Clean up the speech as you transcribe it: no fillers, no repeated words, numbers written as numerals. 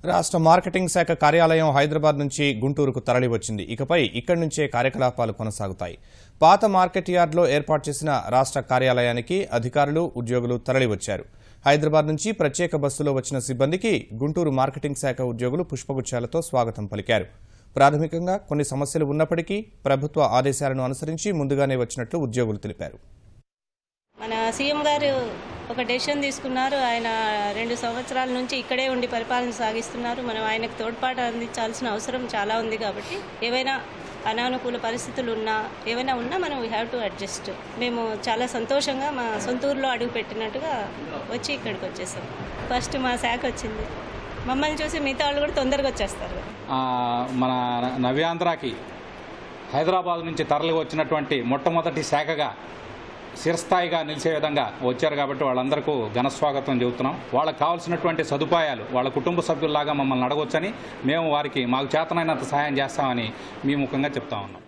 రాష్ట్ర మార్కెటింగ్ శాఖ కార్యాలయం హైదరాబాద్ నుంచి గుంటూరుకు తరలివచ్చింది. ఇకపై ఇక్కడి నుంచే కార్యకలాపాలు కొనసాగుతాయి. పాత మార్కెట్ యార్డ్లో ఏర్పాటు చేసిన రాష్ట్ర కార్యాలయానికి అధికారులు, ఉద్యోగులు తరలివచ్చారు. హైదరాబాద్ నుంచి ప్రత్యేక బస్సులో వచ్చిన సిబ్బందికి గుంటూరు మార్కెటింగ్ శాఖ ఉద్యోగులు పుష్పగుచ్చాలతో స్వాగతం పలికారు. ప్రాథమికంగా కొన్ని సమస్యలు ఉన్నప్పటికీ ప్రభుత్వ ఆదేశాలను అనుసరించి ముందుగానే వచ్చినట్లు ఉద్యోగులు తెలిపారు. మన సీఎం గారు ఒక డెసిషన్ తీసుకున్నారు. ఆయన 2 సంవత్సరాల నుంచి ఇక్కడే ఉండి పరిపాలన సాగిస్తున్నారు. మనం ఆయనకు తోడ్పాటు అందించాల్సిన అవసరం చాలా ఉంది. కాబట్టి ఏవైనా అనానుకూల పరిస్థితులు ఏమైనా ఉన్నా మనం వీ హ్యావ్ టు అడ్జస్ట్. మేము చాలా సంతోషంగా మా సొంత ఊరిలో అడుగు పెట్టినట్టుగా వచ్చి ఇక్కడికి వచ్చేసాం. ఫస్ట్ మా శాఖ వచ్చింది. మమ్మల్ని చూసి మిగతా వాళ్ళు కూడా తొందరగా వచ్చేస్తారు. మన నవ్యాంధ్రాకి హైదరాబాద్ నుంచి తరలి వచ్చినటువంటి మొట్టమొదటి శాఖగా శిరస్థాయిగా నిలిచే విధంగా వచ్చారు. కాబట్టి వాళ్ళందరికీ ఘనస్వాగతం చెబుతున్నాం. వాళ్ళకి కావాల్సినటువంటి సదుపాయాలు వాళ్ళ కుటుంబ సభ్యుల్లాగా మమ్మల్ని అడగొచ్చని, మేము వారికి మాకు చేతనైనంత సహాయం చేస్తామని మీ ముఖంగా చెప్తా ఉన్నాం.